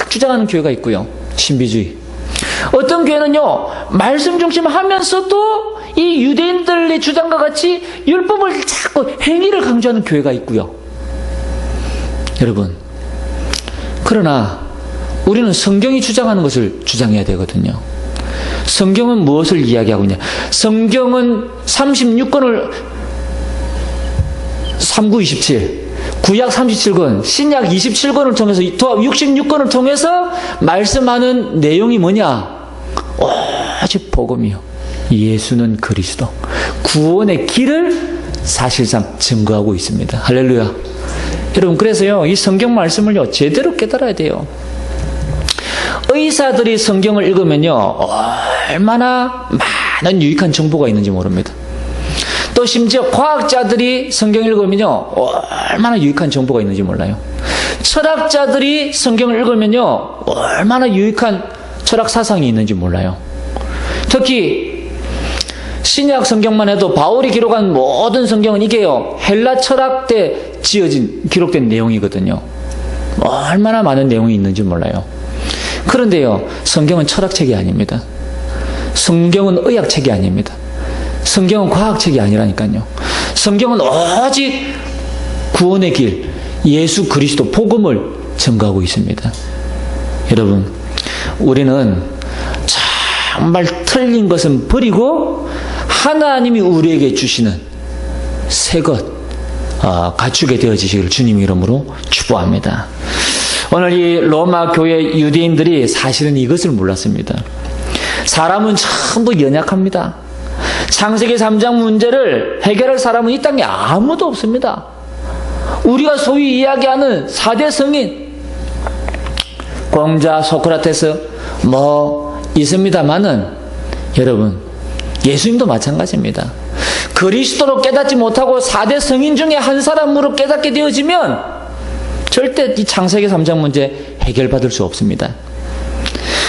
주장하는 교회가 있고요, 신비주의. 어떤 교회는요, 말씀 중심하면서도 이 유대인들의 주장과 같이 율법을 자꾸 행위를 강조하는 교회가 있고요. 여러분, 그러나 우리는 성경이 주장하는 것을 주장해야 되거든요. 성경은 무엇을 이야기하고 있냐? 성경은 36권을 3927 구약 37권, 신약 27권을 통해서 66권을 통해서 말씀하는 내용이 뭐냐? 오직 복음이요, 예수는 그리스도, 구원의 길을 사실상 증거하고 있습니다. 할렐루야. 여러분, 그래서요, 이 성경 말씀을요, 제대로 깨달아야 돼요. 의사들이 성경을 읽으면요, 얼마나 많은 유익한 정보가 있는지 모릅니다. 또 심지어 과학자들이 성경을 읽으면요, 얼마나 유익한 정보가 있는지 몰라요. 철학자들이 성경을 읽으면요, 얼마나 유익한 철학 사상이 있는지 몰라요. 특히 신약 성경만 해도 바울이 기록한 모든 성경은 이게요, 헬라 철학 때 기록된 내용이거든요. 얼마나 많은 내용이 있는지 몰라요. 그런데요, 성경은 철학책이 아닙니다. 성경은 의학책이 아닙니다. 성경은 과학책이 아니라니까요. 성경은 오직 구원의 길, 예수 그리스도 복음을 증거하고 있습니다. 여러분, 우리는 정말 틀린 것은 버리고 하나님이 우리에게 주시는 새 것 갖추게 되어지시기를 주님 이름으로 축복합니다. 오늘 이 로마 교회 유대인들이 사실은 이것을 몰랐습니다. 사람은 전부 연약합니다. 창세기 3장 문제를 해결할 사람은 이 땅에 아무도 없습니다. 우리가 소위 이야기하는 4대 성인, 공자, 소크라테스 있습니다만은, 여러분, 예수님도 마찬가지입니다. 그리스도로 깨닫지 못하고 4대 성인 중에 한 사람으로 깨닫게 되어지면 절대 이 창세기 3장 문제 해결받을 수 없습니다.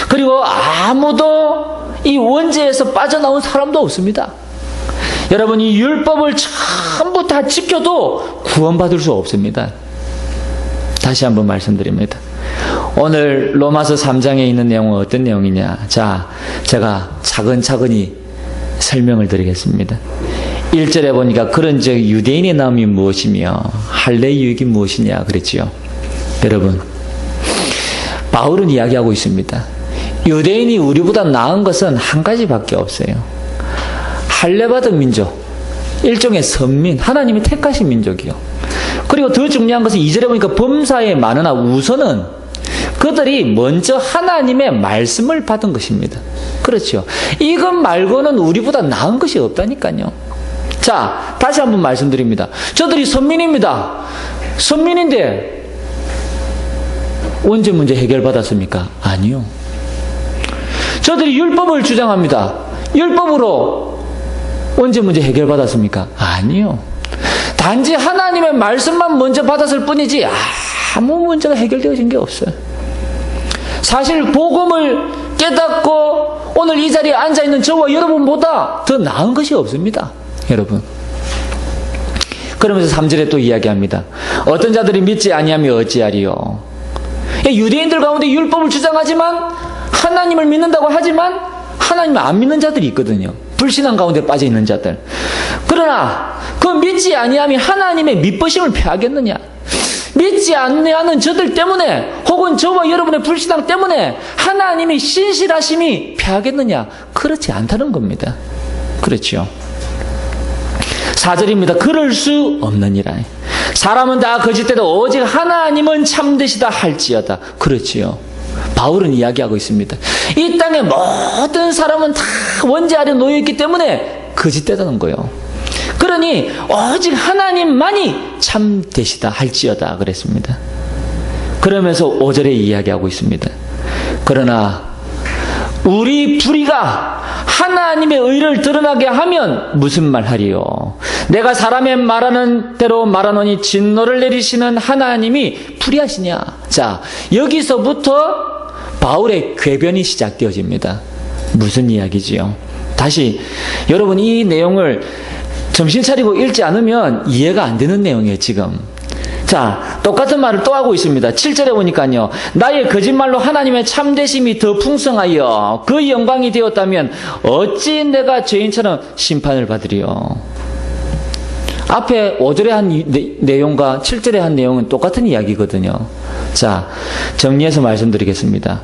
그리고 아무도 이 원죄에서 빠져나온 사람도 없습니다. 여러분, 이 율법을 전부 다 지켜도 구원받을 수 없습니다. 다시 한번 말씀드립니다. 오늘 로마서 3장에 있는 내용은 어떤 내용이냐? 자, 제가 차근차근히 설명을 드리겠습니다. 1절에 보니까 그런즉 유대인의 나음이 무엇이며 할례의 유익이 무엇이냐 그랬지요. 여러분, 바울은 이야기하고 있습니다. 유대인이 우리보다 나은 것은 한 가지밖에 없어요. 할례받은 민족, 일종의 선민, 하나님이 택하신 민족이요. 그리고 더 중요한 것은 2절에 보니까 범사에 많으나 우선은 그들이 먼저 하나님의 말씀을 받은 것입니다. 그렇죠. 이것 말고는 우리보다 나은 것이 없다니까요. 자, 다시 한번 말씀드립니다. 저들이 선민입니다. 선민인데 언제 문제 해결받았습니까? 아니요. 저들이 율법을 주장합니다. 율법으로 언제 문제 해결받았습니까? 아니요. 단지 하나님의 말씀만 먼저 받았을 뿐이지 아무 문제가 해결되어진 게 없어요. 사실 복음을 깨닫고 오늘 이 자리에 앉아있는 저와 여러분보다 더 나은 것이 없습니다. 여러분. 그러면서 3절에 또 이야기합니다. 어떤 자들이 믿지 아니하며 어찌하리요. 유대인들 가운데 율법을 주장하지만 하나님을 믿는다고 하지만 하나님을 안 믿는 자들이 있거든요. 불신앙 가운데 빠져있는 자들. 그러나 그 믿지 아니하면 하나님의 믿으심을 폐하겠느냐? 믿지 않는 저들 때문에 혹은 저와 여러분의 불신앙 때문에 하나님의 신실하심이 폐하겠느냐? 그렇지 않다는 겁니다. 그렇죠. 4절입니다. 그럴 수 없느니라. 사람은 다 거짓되도 오직 하나님은 참되시다 할지어다. 그렇지요. 바울은 이야기하고 있습니다. 이 땅의 모든 사람은 다 원죄 아래 놓여있기 때문에 거짓되다는 거예요. 그러니 오직 하나님만이 참되시다 할지어다 그랬습니다. 그러면서 5절에 이야기하고 있습니다. 그러나 우리 불의가 하나님의 의를 드러나게 하면 무슨 말 하리요? 내가 사람의 말하는 대로 말하노니 진노를 내리시는 하나님이 불의하시냐? 자, 여기서부터 바울의 궤변이 시작되어집니다. 무슨 이야기지요? 다시 여러분 이 내용을 정신 차리고 읽지 않으면 이해가 안 되는 내용이에요, 지금. 자, 똑같은 말을 또 하고 있습니다. 7절에 보니까요. 나의 거짓말로 하나님의 참되심이 더 풍성하여 그 영광이 되었다면 어찌 내가 죄인처럼 심판을 받으리요. 앞에 5절에 한 내용과 7절에 한 내용은 똑같은 이야기거든요. 자, 정리해서 말씀드리겠습니다.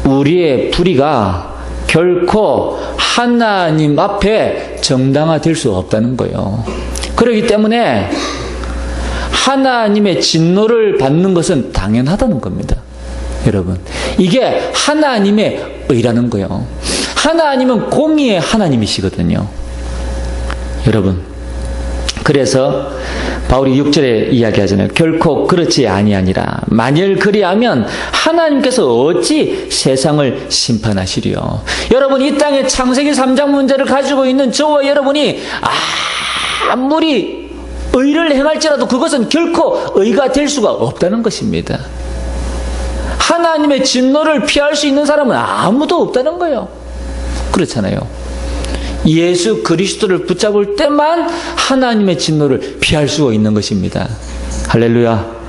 우리의 불의가 결코 하나님 앞에 정당화될 수 없다는 거예요. 그렇기 때문에 하나님의 진노를 받는 것은 당연하다는 겁니다. 여러분, 이게 하나님의 의라는 거예요. 하나님은 공의의 하나님이시거든요. 여러분, 그래서 바울이 6절에 이야기하잖아요. 결코 그렇지 아니하니라. 만일 그리하면 하나님께서 어찌 세상을 심판하시리요. 여러분, 이 땅의 창세기 3장 문제를 가지고 있는 저와 여러분이 아무리 의를 행할지라도 그것은 결코 의가 될 수가 없다는 것입니다. 하나님의 진노를 피할 수 있는 사람은 아무도 없다는 거예요. 그렇잖아요. 예수 그리스도를 붙잡을 때만 하나님의 진노를 피할 수 있는 것입니다. 할렐루야.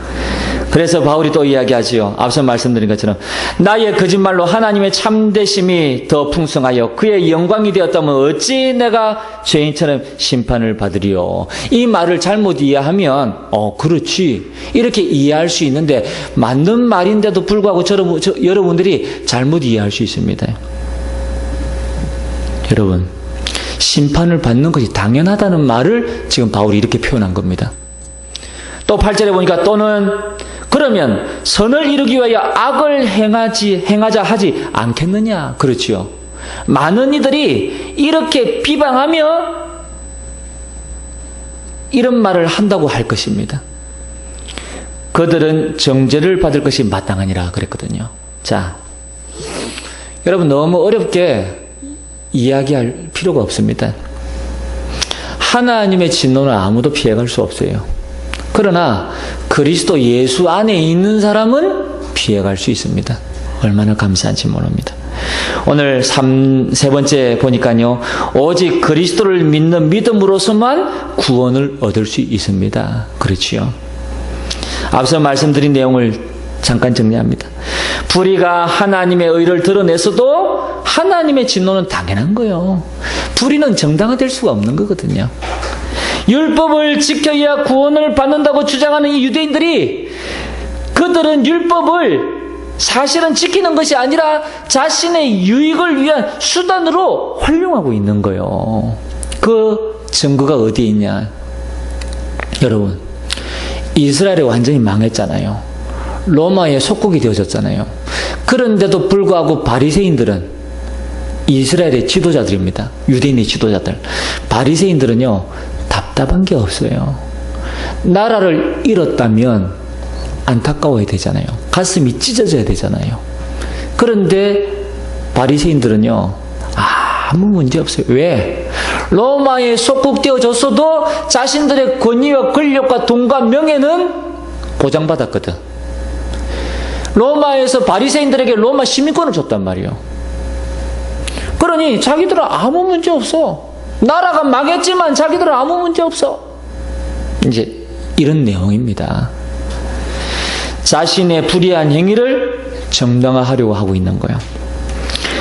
그래서 바울이 또 이야기하지요. 앞서 말씀드린 것처럼 나의 거짓말로 하나님의 참되심이 더 풍성하여 그의 영광이 되었다면 어찌 내가 죄인처럼 심판을 받으리요. 이 말을 잘못 이해하면 그렇지 이렇게 이해할 수 있는데 맞는 말인데도 불구하고 여러분들이 잘못 이해할 수 있습니다. 여러분, 심판을 받는 것이 당연하다는 말을 지금 바울이 이렇게 표현한 겁니다. 또 8절에 보니까 또는 그러면 선을 이루기 위하여 악을 행하자 하지 않겠느냐. 그렇지요. 많은 이들이 이렇게 비방하며 이런 말을 한다고 할 것입니다. 그들은 정죄를 받을 것이 마땅하니라 그랬거든요. 자, 여러분 너무 어렵게 이야기할 필요가 없습니다. 하나님의 진노는 아무도 피해갈 수 없어요. 그러나 그리스도 예수 안에 있는 사람은 피해갈 수 있습니다. 얼마나 감사한지 모릅니다. 오늘 세 번째 보니까요. 오직 그리스도를 믿는 믿음으로서만 구원을 얻을 수 있습니다. 그렇지요. 앞서 말씀드린 내용을 잠깐 정리합니다. 불의가 하나님의 의를 드러냈어도 하나님의 진노는 당연한 거예요. 불의는 정당화될 수가 없는 거거든요. 율법을 지켜야 구원을 받는다고 주장하는 이 유대인들이 그들은 율법을 사실은 지키는 것이 아니라 자신의 유익을 위한 수단으로 활용하고 있는 거예요. 그 증거가 어디에 있냐? 여러분, 이스라엘이 완전히 망했잖아요. 로마의 속국이 되어졌잖아요. 그런데도 불구하고 바리새인들은 이스라엘의 지도자들입니다. 유대인의 지도자들. 바리새인들은요, 답답한 게 없어요. 나라를 잃었다면 안타까워야 되잖아요. 가슴이 찢어져야 되잖아요. 그런데 바리새인들은요, 아무 문제 없어요. 왜? 로마에 속국되어졌어도 자신들의 권위와 권력과 돈과 명예는 보장받았거든. 로마에서 바리새인들에게 로마 시민권을 줬단 말이에요. 그러니 자기들은 아무 문제 없어. 나라가 망했지만 자기들은 아무 문제 없어. 이제 이런 내용입니다. 자신의 불의한 행위를 정당화하려고 하고 있는 거예요.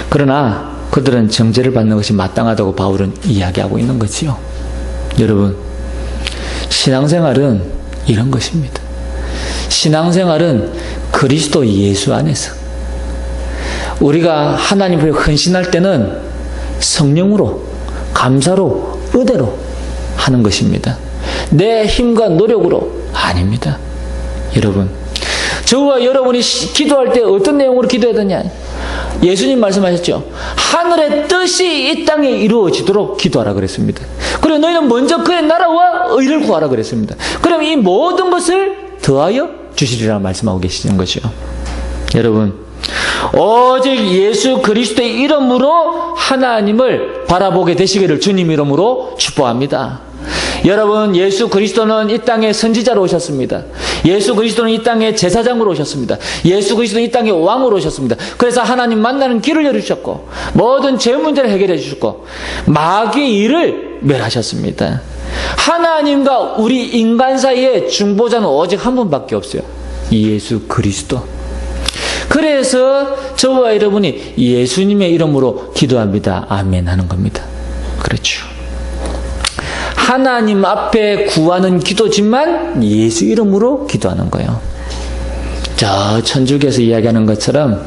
그러나 그들은 정죄를 받는 것이 마땅하다고 바울은 이야기하고 있는 거지요. 여러분, 신앙생활은 이런 것입니다. 신앙생활은 그리스도 예수 안에서 우리가 하나님 앞에 헌신할 때는 성령으로, 감사로, 의대로 하는 것입니다. 내 힘과 노력으로 아닙니다. 여러분, 저와 여러분이 기도할 때 어떤 내용으로 기도해야 되냐? 예수님 말씀하셨죠. 하늘의 뜻이 이 땅에 이루어지도록 기도하라 그랬습니다. 그리고 너희는 먼저 그의 나라와 의를 구하라 그랬습니다. 그럼 이 모든 것을 더하여 주시리라 말씀하고 계시는 것이요. 여러분, 오직 예수 그리스도의 이름으로 하나님을 바라보게 되시기를 주님 이름으로 축복합니다. 여러분, 예수 그리스도는 이 땅에 선지자로 오셨습니다. 예수 그리스도는 이 땅에 제사장으로 오셨습니다. 예수 그리스도는 이 땅에 왕으로 오셨습니다. 그래서 하나님 만나는 길을 열어주셨고 모든 죄 문제를 해결해 주셨고 마귀의 일을 멸하셨습니다. 하나님과 우리 인간 사이에 중보자는 오직 한 분밖에 없어요. 예수 그리스도. 그래서 저와 여러분이 예수님의 이름으로 기도합니다. 아멘 하는 겁니다. 그렇죠. 하나님 앞에 구하는 기도지만 예수 이름으로 기도하는 거예요. 저 천주교에서 이야기하는 것처럼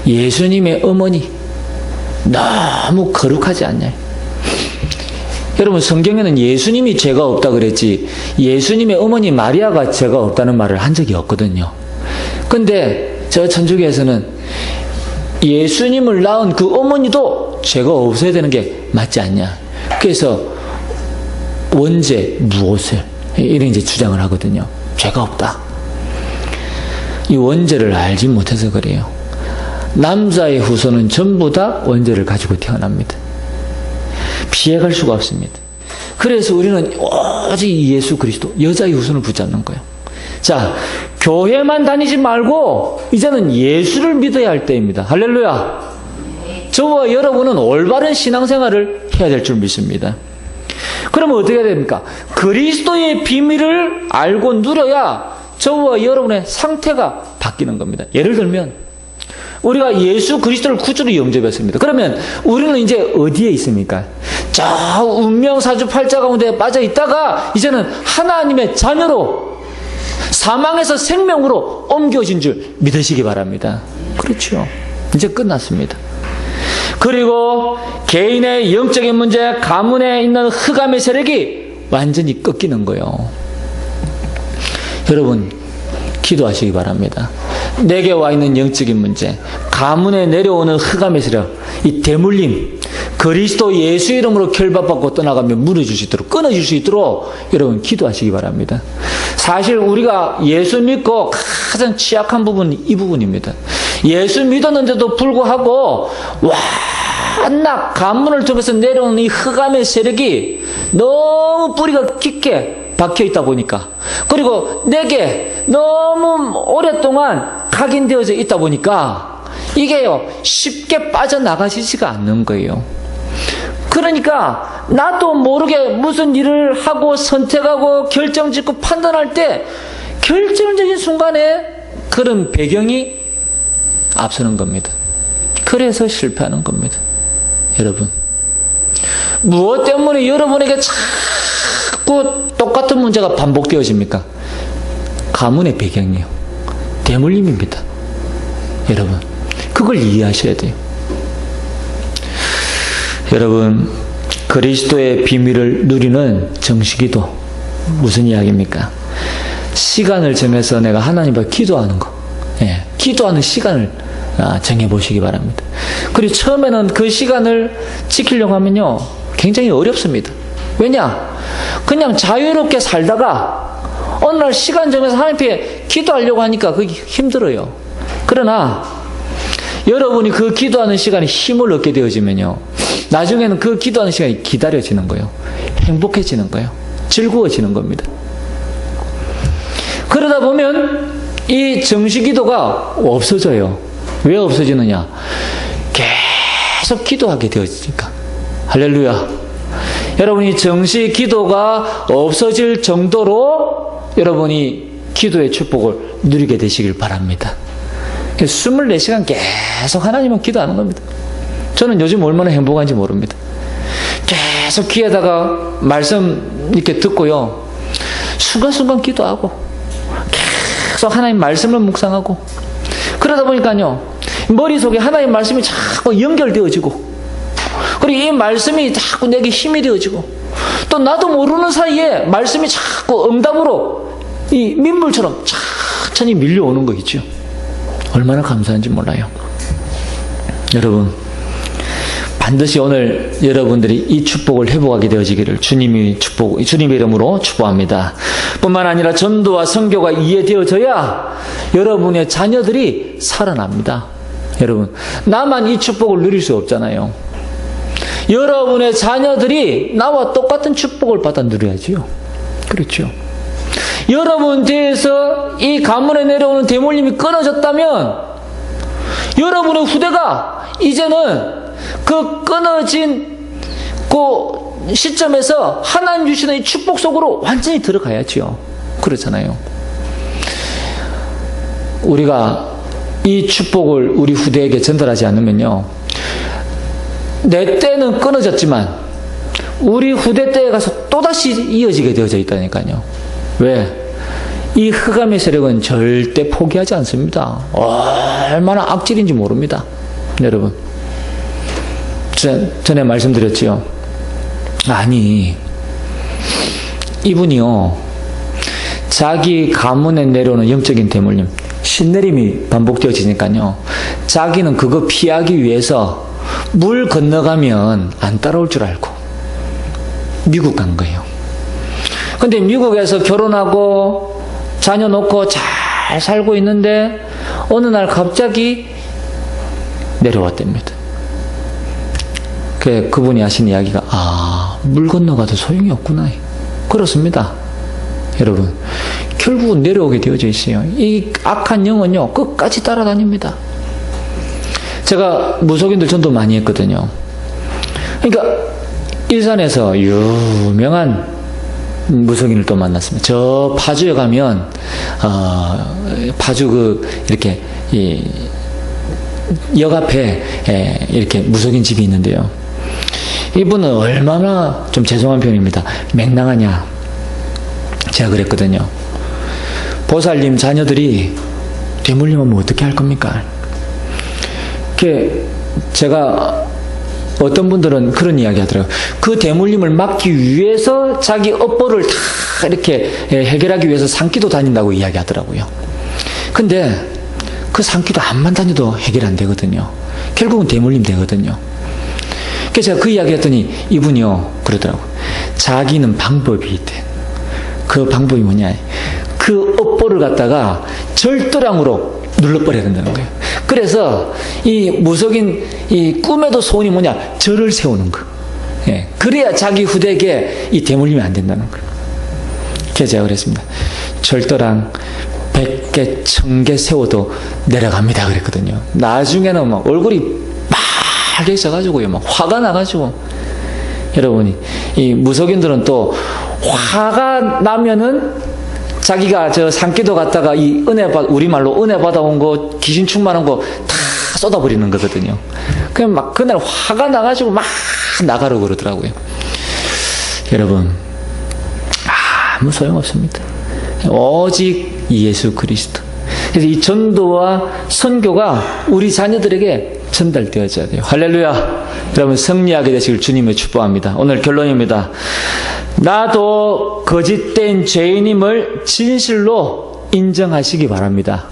예수님의 어머니 너무 거룩하지 않나요? 여러분, 성경에는 예수님이 죄가 없다 그랬지 예수님의 어머니 마리아가 죄가 없다는 말을 한 적이 없거든요. 근데 저 천주교에서는 예수님을 낳은 그 어머니도 죄가 없어야 되는 게 맞지 않냐. 그래서 원죄, 무엇을 이런 이제 주장을 하거든요. 죄가 없다. 이 원죄를 알지 못해서 그래요. 남자의 후손은 전부 다 원죄를 가지고 태어납니다. 피해갈 수가 없습니다. 그래서 우리는 오직 예수 그리스도, 여자의 후손을 붙잡는 거예요. 자, 교회만 다니지 말고 이제는 예수를 믿어야 할 때입니다. 할렐루야. 저와 여러분은 올바른 신앙생활을 해야 될 줄 믿습니다. 그러면 어떻게 해야 됩니까? 그리스도의 비밀을 알고 누려야 저와 여러분의 상태가 바뀌는 겁니다. 예를 들면 우리가 예수 그리스도를 구주로 영접했습니다. 그러면 우리는 이제 어디에 있습니까? 저 운명사주팔자 가운데 빠져 있다가 이제는 하나님의 자녀로 사망에서 생명으로 옮겨진 줄 믿으시기 바랍니다. 그렇죠. 이제 끝났습니다. 그리고 개인의 영적인 문제, 가문에 있는 흑암의 세력이 완전히 꺾이는 거예요. 여러분, 기도하시기 바랍니다. 내게 와 있는 영적인 문제, 가문에 내려오는 흑암의 세력, 이 대물림, 그리스도 예수 이름으로 결박받고 떠나가면 무너질 수 있도록, 끊어질 수 있도록 여러분 기도하시기 바랍니다. 사실 우리가 예수 믿고 가장 취약한 부분이 이 부분입니다. 예수 믿었는데도 불구하고 완낙 가문을 통해서 내려오는 이 흑암의 세력이 너무 뿌리가 깊게 박혀있다 보니까, 그리고 내게 너무 오랫동안 각인되어져 있다 보니까 이게요 쉽게 빠져나가시지가 않는 거예요. 그러니까 나도 모르게 무슨 일을 하고 선택하고 결정짓고 판단할 때 결정적인 순간에 그런 배경이 앞서는 겁니다. 그래서 실패하는 겁니다. 여러분, 무엇 때문에 여러분에게 자꾸 똑같은 문제가 반복되어집니까? 가문의 배경이요, 대물림입니다. 여러분, 그걸 이해하셔야 돼요. 여러분, 그리스도의 비밀을 누리는 정식기도 무슨 이야기입니까? 시간을 정해서 내가 하나님 앞에 기도하는 거, 기도하는 시간을 정해보시기 바랍니다. 그리고 처음에는 그 시간을 지키려고 하면요 굉장히 어렵습니다. 왜냐? 그냥 자유롭게 살다가 어느 날 시간 정해서 하나님 앞에 기도하려고 하니까 그게 힘들어요. 그러나 여러분이 그 기도하는 시간에 힘을 얻게 되어지면요, 나중에는 그 기도하는 시간이 기다려지는 거예요. 행복해지는 거예요. 즐거워지는 겁니다. 그러다 보면 이 정식기도가 없어져요. 왜 없어지느냐? 계속 기도하게 되어지니까. 할렐루야. 여러분이 정식기도가 없어질 정도로 여러분이 기도의 축복을 누리게 되시길 바랍니다. 24시간 계속 하나님은 기도하는 겁니다. 저는 요즘 얼마나 행복한지 모릅니다. 계속 귀에다가 말씀 이렇게 듣고요, 순간순간 기도하고 계속 하나님 말씀을 묵상하고, 그러다 보니까요 머릿속에 하나님 말씀이 자꾸 연결되어지고, 그리고 이 말씀이 자꾸 내게 힘이 되어지고, 또 나도 모르는 사이에 말씀이 자꾸 응답으로 이 민물처럼 천천히 밀려오는 거 있죠. 얼마나 감사한지 몰라요. 여러분, 반드시 오늘 여러분들이 이 축복을 회복하게 되어지기를 주님의 이름으로 축복합니다. 뿐만 아니라 전도와 선교가 이해되어져야 여러분의 자녀들이 살아납니다. 여러분, 나만 이 축복을 누릴 수 없잖아요. 여러분의 자녀들이 나와 똑같은 축복을 받아 누려야지요. 그렇죠. 여러분 뒤에서 이 가문에 내려오는 대물림이 끊어졌다면 여러분의 후대가 이제는 그 끊어진 그 시점에서 하나님 주시는 이 축복 속으로 완전히 들어가야지요. 그렇잖아요. 우리가 이 축복을 우리 후대에게 전달하지 않으면요, 내 때는 끊어졌지만 우리 후대 때에 가서 또다시 이어지게 되어져 있다니까요. 왜? 이 흑암의 세력은 절대 포기하지 않습니다. 얼마나 악질인지 모릅니다. 여러분, 전에 말씀드렸지요. 아니, 이분이요, 자기 가문에 내려오는 영적인 대물림, 신내림이 반복되어지니까요, 자기는 그거 피하기 위해서 물 건너가면 안 따라올 줄 알고 미국 간 거예요. 근데 미국에서 결혼하고 자녀 놓고 잘 살고 있는데 어느 날 갑자기 내려왔답니다. 그분이 하신 이야기가, 물 건너가도 소용이 없구나. 그렇습니다. 여러분, 결국은 내려오게 되어져 있어요. 이 악한 영은요, 끝까지 따라다닙니다. 제가 무속인들 전도 많이 했거든요. 그러니까 일산에서 유명한 무속인을 또 만났습니다. 저 파주에 가면 파주 이렇게 역 앞에 이렇게 무속인 집이 있는데요. 이분은 얼마나, 좀 죄송한 표현입니다, 맹랑하냐. 제가 그랬거든요. 보살님 자녀들이 되물림하면 어떻게 할 겁니까? 제가, 어떤 분들은 그런 이야기 하더라고요. 그 대물림을 막기 위해서 자기 업보를 다 이렇게 해결하기 위해서 산기도 다닌다고 이야기 하더라고요. 근데 그 산기도 암만 다녀도 해결 안 되거든요. 결국은 대물림 되거든요. 그래서 제가 그 이야기 했더니 이분이요, 그러더라고요. 자기는 방법이 있대. 그 방법이 뭐냐. 그 업보를 갖다가 절도량으로 눌러버려야 된다는 거예요. 그래서 이 무속인 이 꿈에도 소원이 뭐냐, 절을 세우는 거. 예, 그래야 자기 후대에게 이 대물림이 안 된다는 거예요. 그래서 제가 그랬습니다. 절도랑 100개, 1000개 세워도 내려갑니다. 그랬거든요. 나중에는 막 얼굴이 빨개 있어가지고요, 막 화가 나가지고. 여러분이, 이 무속인들은 또 화가 나면은 자기가 저 산기도 갔다가 이 우리말로 은혜 받아온 거, 귀신 충만한 거 다 쏟아버리는 거거든요. 그냥 막 그날 화가 나가지고 막 나가라고 그러더라고요. 여러분, 아무 소용없습니다. 오직 예수 그리스도. 그래서 이 전도와 선교가 우리 자녀들에게 전달되어져야 돼요. 할렐루야. 여러분, 승리하게 되시길 주님을 축복합니다. 오늘 결론입니다. 나도 거짓된 죄인임을 진실로 인정하시기 바랍니다.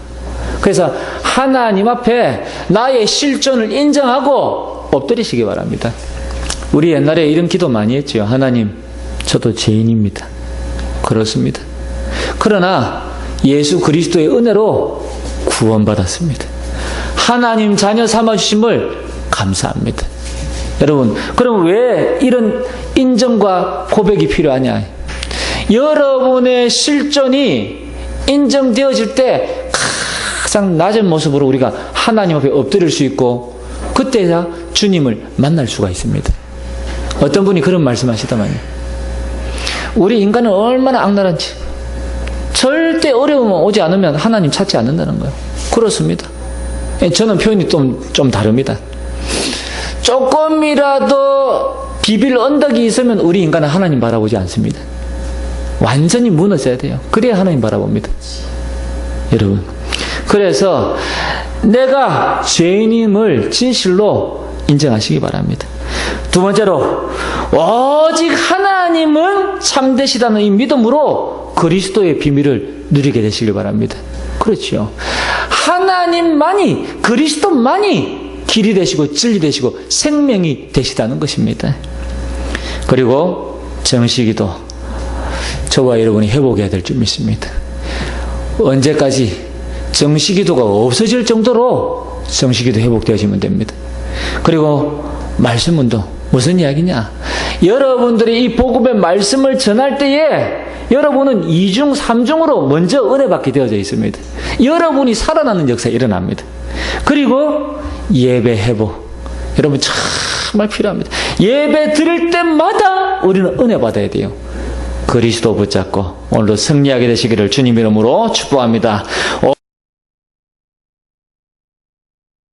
그래서 하나님 앞에 나의 실존을 인정하고 엎드리시기 바랍니다. 우리 옛날에 이런 기도 많이 했죠. 하나님, 저도 죄인입니다. 그렇습니다. 그러나 예수 그리스도의 은혜로 구원받았습니다. 하나님 자녀 삼아주심을 감사합니다. 여러분, 그럼 왜 이런 인정과 고백이 필요하냐? 여러분의 실존이 인정되어질 때 가장 낮은 모습으로 우리가 하나님 앞에 엎드릴 수 있고, 그때야 주님을 만날 수가 있습니다. 어떤 분이 그런 말씀하시더만요. 우리 인간은 얼마나 악랄한지, 절대 어려움 오지 않으면 하나님 찾지 않는다는 거예요. 그렇습니다. 저는 표현이 좀 다릅니다. 조금이라도 비빌 언덕이 있으면 우리 인간은 하나님 바라보지 않습니다. 완전히 무너져야 돼요. 그래야 하나님 바라봅니다. 여러분, 그래서 내가 죄인임을 진실로 인정하시기 바랍니다. 두 번째로, 오직 하나님은 참되시다는 이 믿음으로 그리스도의 비밀을 누리게 되시길 바랍니다. 그렇죠. 하나님만이, 그리스도만이 길이 되시고 진리 되시고 생명이 되시다는 것입니다. 그리고 정식기도 저와 여러분이 회복해야 될 줄 믿습니다. 언제까지? 정식기도가 없어질 정도로 정식기도 회복되어지면 됩니다. 그리고 말씀운동 무슨 이야기냐? 여러분들이 이 복음의 말씀을 전할 때에 여러분은 2중 3중으로 먼저 은혜받게 되어져 있습니다. 여러분이 살아나는 역사가 일어납니다. 그리고 예배 회복, 여러분 정말 필요합니다. 예배 드릴 때마다 우리는 은혜 받아야 돼요. 그리스도 붙잡고 오늘도 승리하게 되시기를 주님 이름으로 축복합니다.